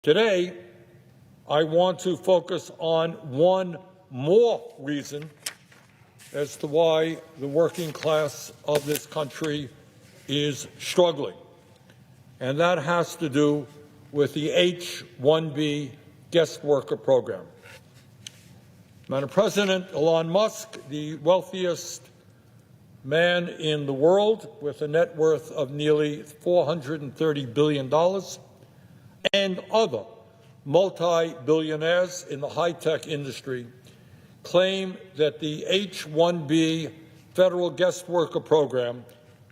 Today, I want to focus on one more reason as to why the working class of this country is struggling, and that has to do with the H-1B guest worker program. Madam President, Elon Musk, the wealthiest man in the world with a net worth of nearly $430 billion, and other multi-billionaires in the high-tech industry claim that the H-1B federal guest worker program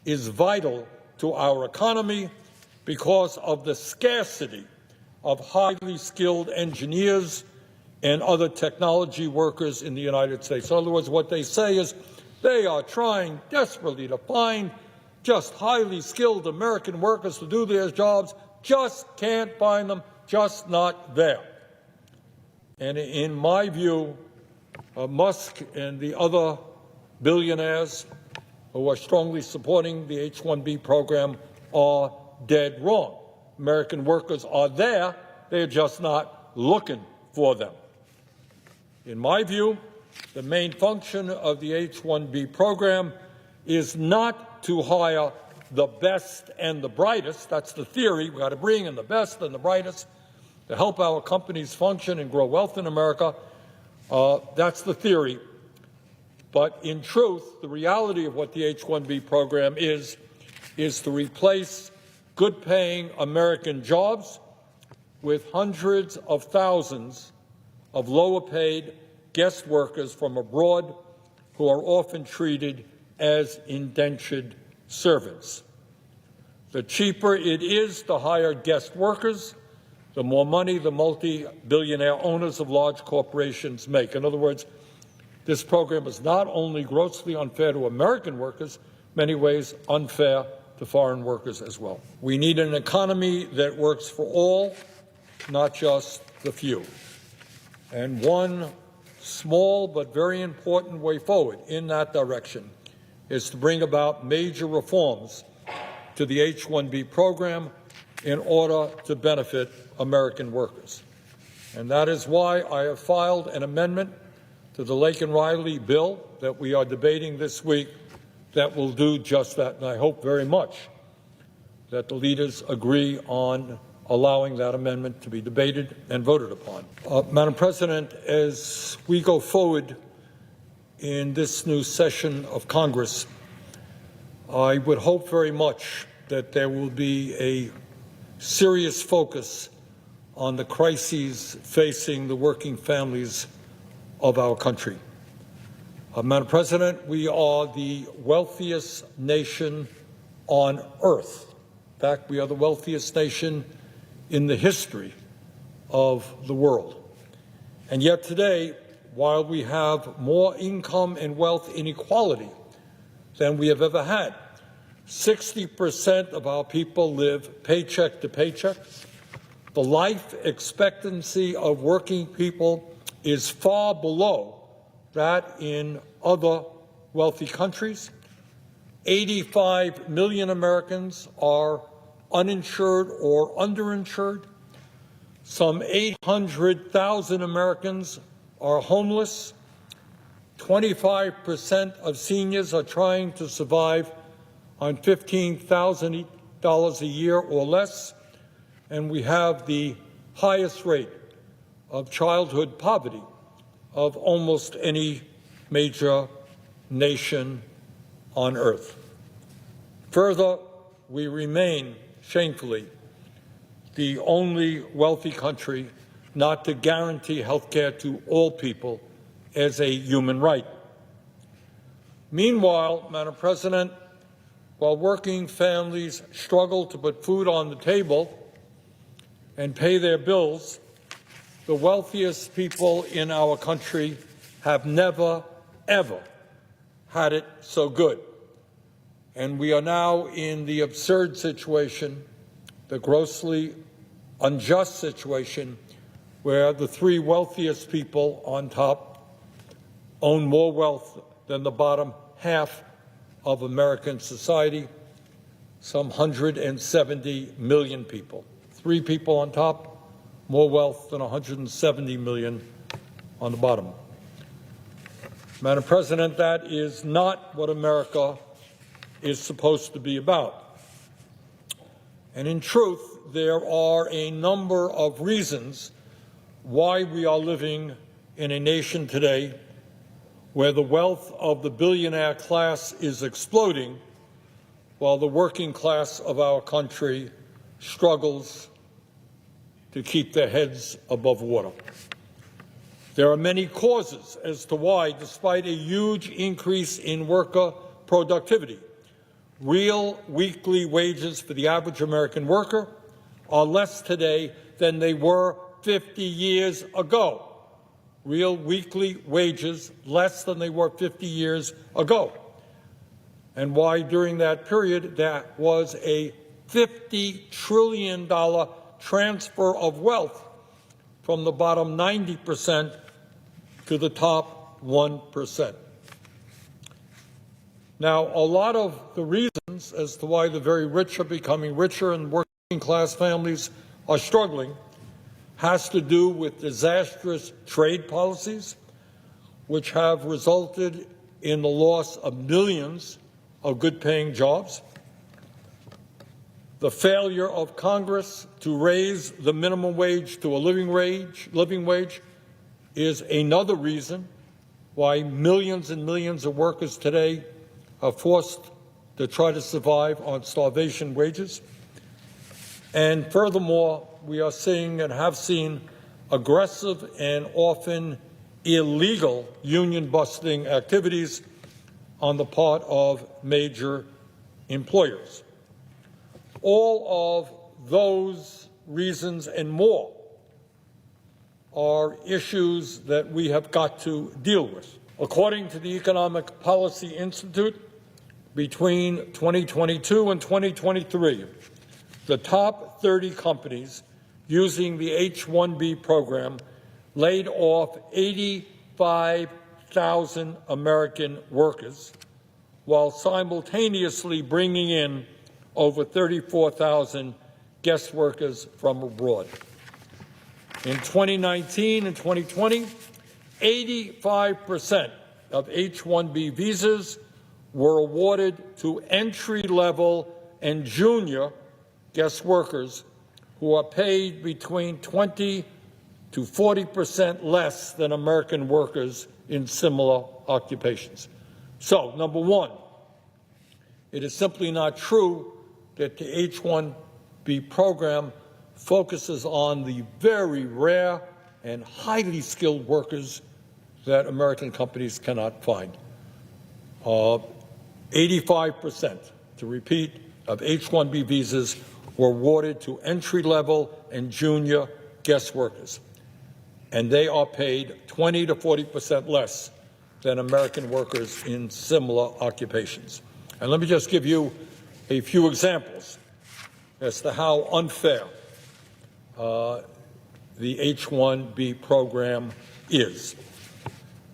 is vital to our economy because of the scarcity of highly skilled engineers and other technology workers in the United States. In other words, what they say is they are trying desperately to find just highly skilled American workers to do their jobs, just can't find them, just not there. And in my view, Musk and the other billionaires who are strongly supporting the H-1B program are dead wrong. American workers are there, they're just not looking for them. In my view, the main function of the H-1B program is not to hire the best and the brightest. That's the theory. We've got to bring in the best and the brightest to help our companies function and grow wealth in America. That's the theory. But in truth, the reality of what the H-1B program is to replace good-paying American jobs with hundreds of thousands of lower-paid guest workers from abroad who are often treated as indentured servants. The cheaper it is to hire guest workers, the more money the multi-billionaire owners of large corporations make. In other words, this program is not only grossly unfair to American workers, many ways unfair to foreign workers as well. We need an economy that works for all, not just the few. And one small but very important way forward in that direction is to bring about major reforms to the H-1B program in order to benefit American workers. And that is why I have filed an amendment to the Lake and Riley bill that we are debating this week that will do just that. And I hope very much that the leaders agree on allowing that amendment to be debated and voted upon. Madam President, as we go forward in this new session of Congress, I would hope very much that there will be a serious focus on the crises facing the working families of our country. Madam President, we are the wealthiest nation on earth. In fact, we are the wealthiest nation in the history of the world. And yet today, while we have more income and wealth inequality than we have ever had, 60% of our people live paycheck to paycheck. The life expectancy of working people is far below that in other wealthy countries. 85 million Americans are uninsured or underinsured. Some 800,000 Americans are homeless. 25% of seniors are trying to survive on $15,000 a year or less. And we have the highest rate of childhood poverty of almost any major nation on earth. Further, we remain, shamefully, the only wealthy country not to guarantee health care to all people as a human right. Meanwhile, Madam President, while working families struggle to put food on the table and pay their bills, the wealthiest people in our country have never, ever had it so good. And we are now in the absurd situation, the grossly unjust situation, where the three wealthiest people on top own more wealth than the bottom half of American society, some 170 million people. Three people on top more wealth than 170 million on the bottom. Madam President, that is not what America is supposed to be about. And in truth, there are a number of reasons why we are living in a nation today where the wealth of the billionaire class is exploding while the working class of our country struggles to keep their heads above water. There are many causes as to why, despite a huge increase in worker productivity, real weekly wages for the average American worker are less today than they were 50 years ago. Real weekly wages less than they were 50 years ago. And why during that period there was a $50 trillion transfer of wealth from the bottom 90% to the top 1%. Now, a lot of the reasons as to why the very rich are becoming richer and working class families are struggling has to do with disastrous trade policies, which have resulted in the loss of millions of good-paying jobs. The failure of Congress to raise the minimum wage to a living wage is another reason why millions and millions of workers today are forced to try to survive on starvation wages. And furthermore, we are seeing and have seen aggressive and often illegal union-busting activities on the part of major employers. All of those reasons and more are issues that we have got to deal with. According to the Economic Policy Institute, between 2022 and 2023, the top 30 companies using the H-1B program laid off 85,000 American workers, while simultaneously bringing in over 34,000 guest workers from abroad. In 2019 and 2020, 85% of H-1B visas were awarded to entry-level and junior guest workers who are paid between 20 to 40% less than American workers in similar occupations. So, number one, it is simply not true that the H-1B program focuses on the very rare and highly skilled workers that American companies cannot find. 85%, to repeat, of H-1B visas were awarded to entry-level and junior guest workers, and they are paid 20 to 40% less than American workers in similar occupations. And let me just give you a few examples as to how unfair the H-1B program is.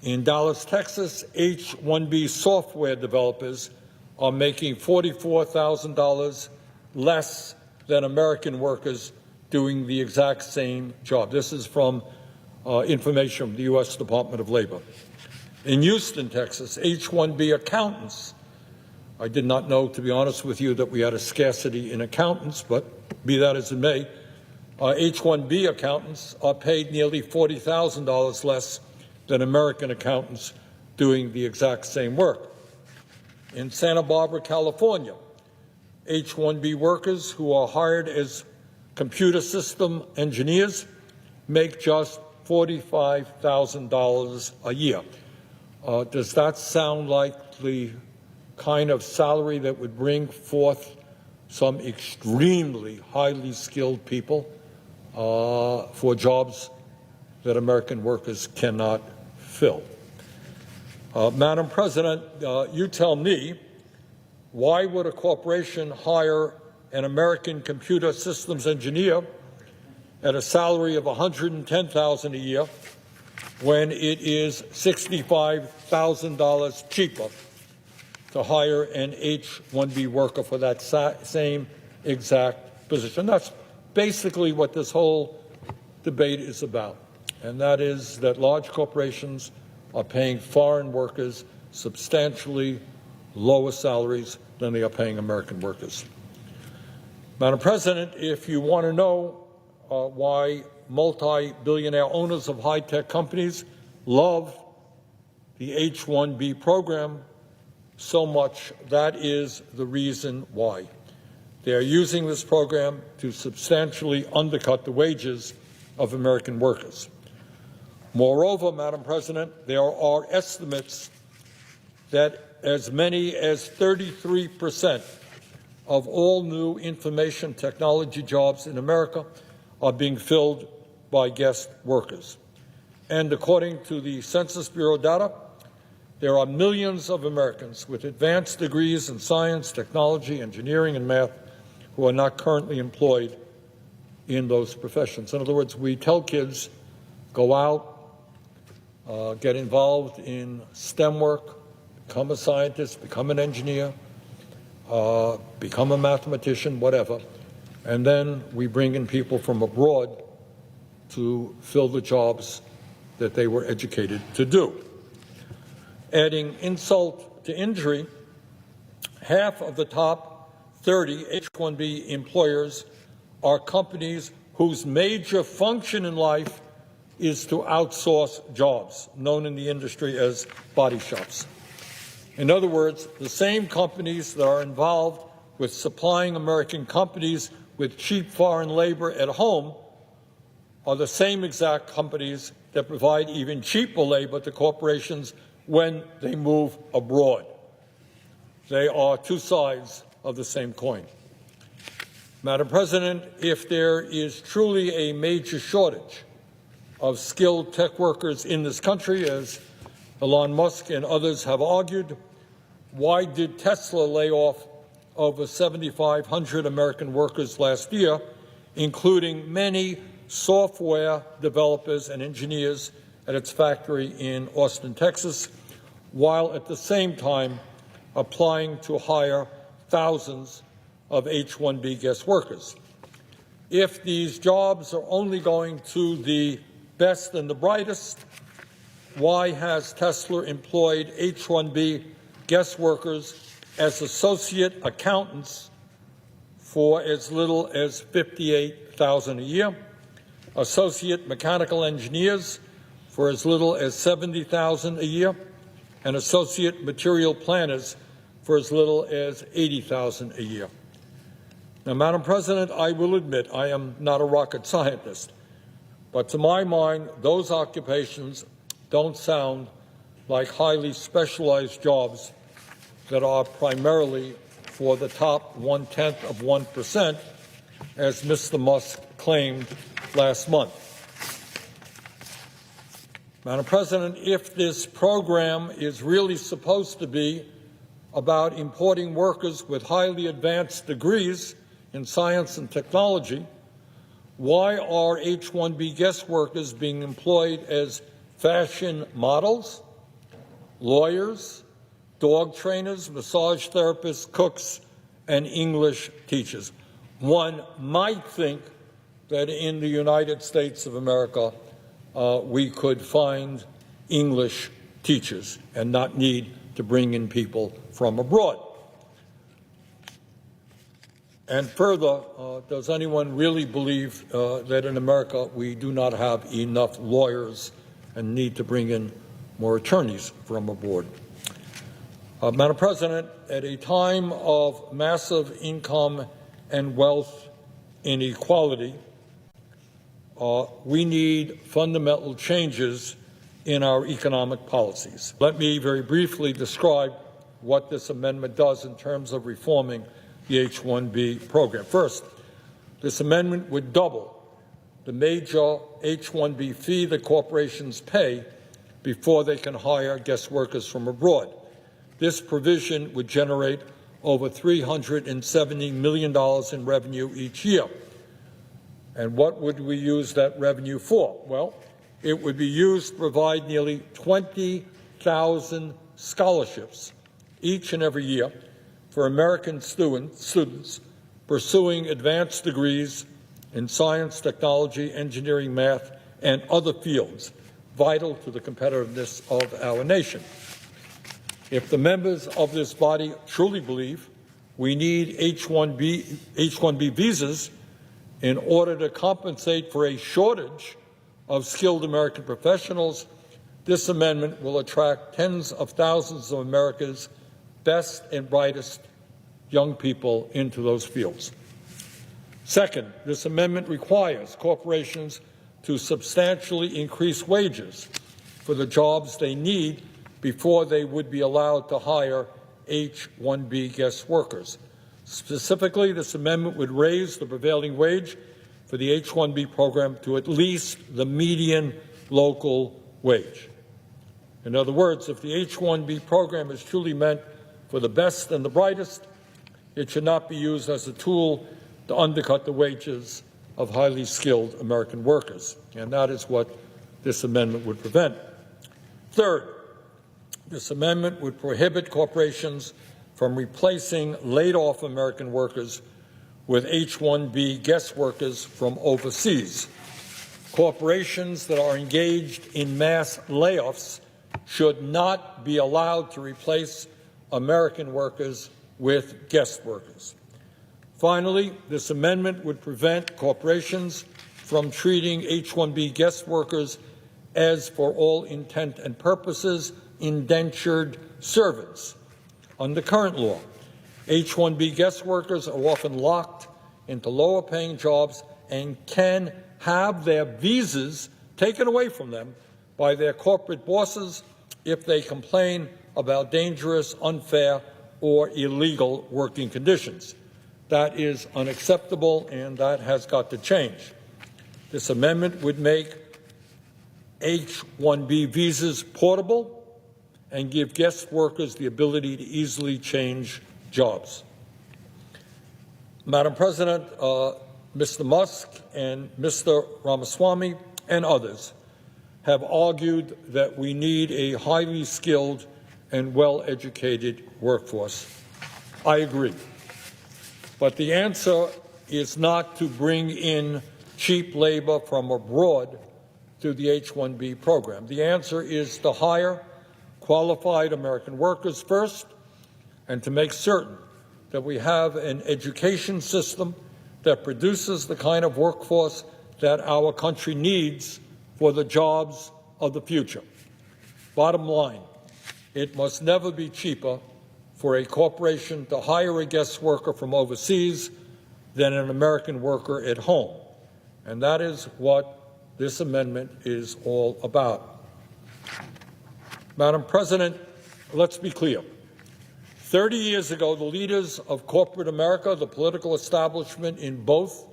In Dallas, Texas, H-1B software developers are making $44,000 less than American workers doing the exact same job. This is from information from the U.S. Department of Labor. In Houston, Texas, H-1B accountants, I did not know, to be honest with you, that we had a scarcity in accountants, but be that as it may, H-1B accountants are paid nearly $40,000 less than American accountants doing the exact same work. In Santa Barbara, California, H-1B workers who are hired as computer system engineers make just $45,000 a year. Does that sound like the kind of salary that would bring forth some extremely highly skilled people for jobs that American workers cannot fill? Madam President, you tell me, why would a corporation hire an American computer systems engineer at a salary of $110,000 a year when it is $65,000 cheaper to hire an H-1B worker for that same exact position? That's basically what this whole debate is about, and that is that large corporations are paying foreign workers substantially lower salaries than they are paying American workers. Madam President, if you want to know why multi-billionaire owners of high-tech companies love the H-1B program so much, that is the reason why. They are using this program to substantially undercut the wages of American workers. Moreover, Madam President, there are estimates that as many as 33% of all new information technology jobs in America are being filled by guest workers. And according to the Census Bureau data, there are millions of Americans with advanced degrees in science, technology, engineering, and math who are not currently employed in those professions. In other words, we tell kids, go out, get involved in STEM work, become a scientist, become an engineer, become a mathematician, whatever, and then we bring in people from abroad to fill the jobs that they were educated to do. Adding insult to injury, half of the top 30 H-1B employers are companies whose major function in life is to outsource jobs, known in the industry as body shops. In other words, the same companies that are involved with supplying American companies with cheap foreign labor at home are the same exact companies that provide even cheaper labor to corporations when they move abroad. They are two sides of the same coin. Madam President, if there is truly a major shortage of skilled tech workers in this country, as Elon Musk and others have argued, why did Tesla lay off over 7,500 American workers last year, including many software developers and engineers at its factory in Austin, Texas, while at the same time applying to hire thousands of H-1B guest workers? If these jobs are only going to the best and the brightest, why has Tesla employed H-1B guest workers as associate accountants for as little as $58,000 a year, associate mechanical engineers for as little as $70,000 a year, and associate material planners for as little as $80,000 a year? Now, Madam President, I will admit I am not a rocket scientist, but to my mind, those occupations don't sound like highly specialized jobs that are primarily for the top 0.1%, as Mr. Musk claimed last month. Madam President, if this program is really supposed to be about importing workers with highly advanced degrees in science and technology, why are H-1B guest workers being employed as fashion models, lawyers, dog trainers, massage therapists, cooks, and English teachers? One might think that in the United States of America, we could find English teachers and not need to bring in people from abroad. And further, does anyone really believe that in America we do not have enough lawyers and need to bring in more attorneys from abroad? Madam President, at a time of massive income and wealth inequality, we need fundamental changes in our economic policies. Let me very briefly describe what this amendment does in terms of reforming the H-1B program. First, this amendment would double the major H-1B fee that corporations pay before they can hire guest workers from abroad. This provision would generate over $370 million in revenue each year. And what would we use that revenue for? Well, it would be used to provide nearly 20,000 scholarships each and every year for American students pursuing advanced degrees in science, technology, engineering, math, and other fields vital to the competitiveness of our nation. If the members of this body truly believe we need H-1B visas in order to compensate for a shortage of skilled American professionals, this amendment will attract tens of thousands of America's best and brightest young people into those fields. Second, this amendment requires corporations to substantially increase wages for the jobs they need before they would be allowed to hire H-1B guest workers. Specifically, this amendment would raise the prevailing wage for the H-1B program to at least the median local wage. In other words, if the H-1B program is truly meant for the best and the brightest, it should not be used as a tool to undercut the wages of highly skilled American workers, and that is what this amendment would prevent. Third, this amendment would prohibit corporations from replacing laid-off American workers with H-1B guest workers from overseas. Corporations that are engaged in mass layoffs should not be allowed to replace American workers with guest workers. Finally, this amendment would prevent corporations from treating H-1B guest workers as, for all intent and purposes, indentured servants. Under current law, H-1B guest workers are often locked into lower-paying jobs and can have their visas taken away from them by their corporate bosses if they complain about dangerous, unfair, or illegal working conditions. That is unacceptable, and that has got to change. This amendment would make H-1B visas portable and give guest workers the ability to easily change jobs. Madam President, Mr. Musk and Mr. Ramaswamy and others have argued that we need a highly skilled and well-educated workforce. I agree. But the answer is not to bring in cheap labor from abroad through the H-1B program. The answer is to hire qualified American workers first and to make certain that we have an education system that produces the kind of workforce that our country needs for the jobs of the future. Bottom line, it must never be cheaper for a corporation to hire a guest worker from overseas than an American worker at home. And that is what this amendment is all about. Madam President, let's be clear. 30 years ago, the leaders of corporate America, the political establishment in both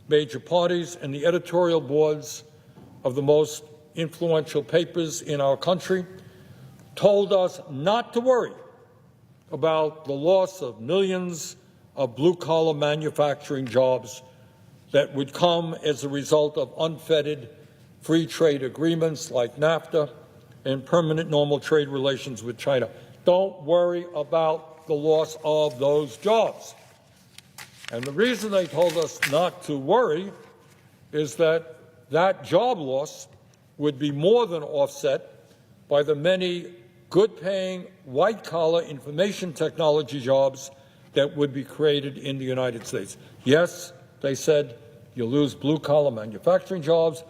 major parties, and the editorial boards of the most influential papers in our country told us not to worry about the loss of millions of blue-collar manufacturing jobs that would come as a result of unfettered free trade agreements like NAFTA and permanent normal trade relations with China. Don't worry about the loss of those jobs. And the reason they told us not to worry is that that job loss would be more than offset by the many good-paying, white-collar information technology jobs that would be created in the United States. Yes, they said, you'll lose blue-collar manufacturing jobs,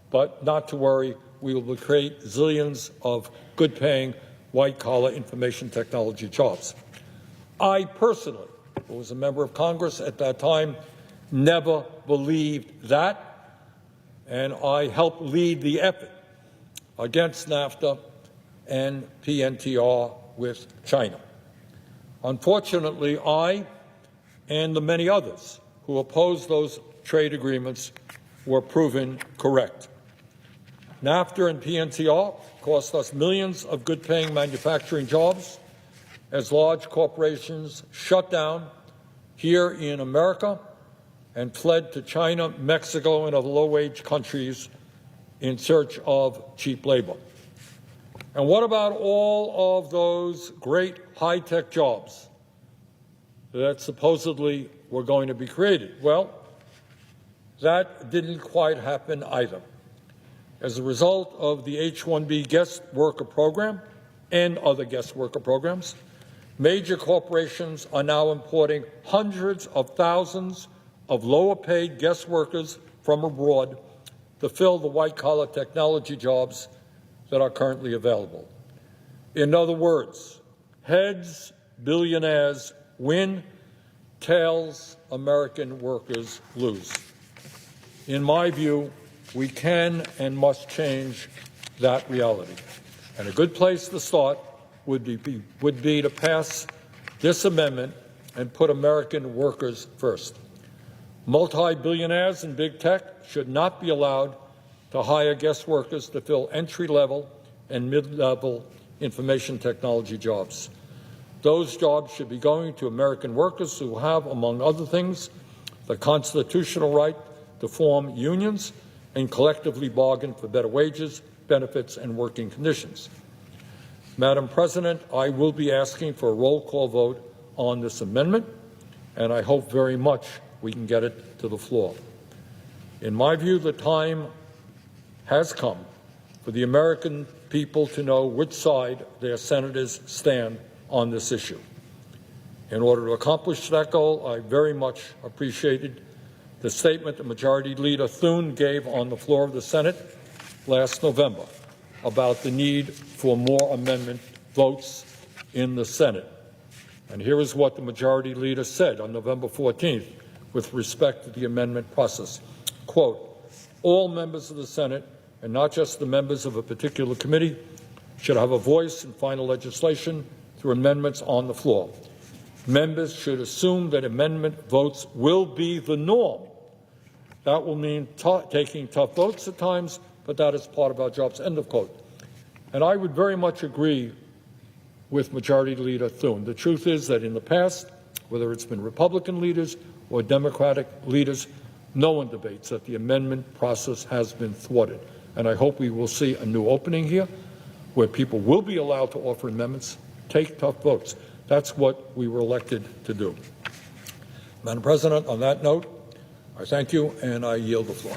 but not to worry, we will create zillions of good-paying, white-collar information technology jobs. I personally, who was a member of Congress at that time, never believed that, and I helped lead the effort against NAFTA and PNTR with China. Unfortunately, I and the many others who opposed those trade agreements were proven correct. NAFTA and PNTR cost us millions of good-paying manufacturing jobs as large corporations shut down here in America and fled to China, Mexico, and other low-wage countries in search of cheap labor. And what about all of those great high-tech jobs that supposedly were going to be created? Well, That didn't quite happen either. As a result of the H-1B guest worker program and other guest worker programs, major corporations are now importing hundreds of thousands of lower-paid guest workers from abroad to fill the white-collar technology jobs that are currently available. In other words, heads, billionaires win, tails, American workers lose. In my view, we can and must change that reality. And a good place to start would be to pass this amendment and put American workers first. Multi-billionaires in big tech should not be allowed to hire guest workers to fill entry-level and mid-level information technology jobs. Those jobs should be going to American workers who have, among other things, the constitutional right to form unions and collectively bargain for better wages, benefits, and working conditions. Madam President, I will be asking for a roll call vote on this amendment, and I hope very much we can get it to the floor. In my view, the time has come for the American people to know which side their senators stand on this issue. In order to accomplish that goal, I very much appreciated the statement that Majority Leader Thune gave on the floor of the Senate last November about the need for more amendment votes in the Senate. And here is what the Majority Leader said on November 14th with respect to the amendment process. Quote, all members of the Senate, and not just the members of a particular committee, should have a voice in final legislation through amendments on the floor. Members should assume that amendment votes will be the norm. That will mean taking tough votes at times, but that is part of our jobs, end of quote. And I would very much agree with Majority Leader Thune. The truth is that in the past, whether it's been Republican leaders or Democratic leaders, no one debates that the amendment process has been thwarted. And I hope we will see a new opening here where people will be allowed to offer amendments, take tough votes. That's what we were elected to do. Madam President, on that note, I thank you and I yield the floor.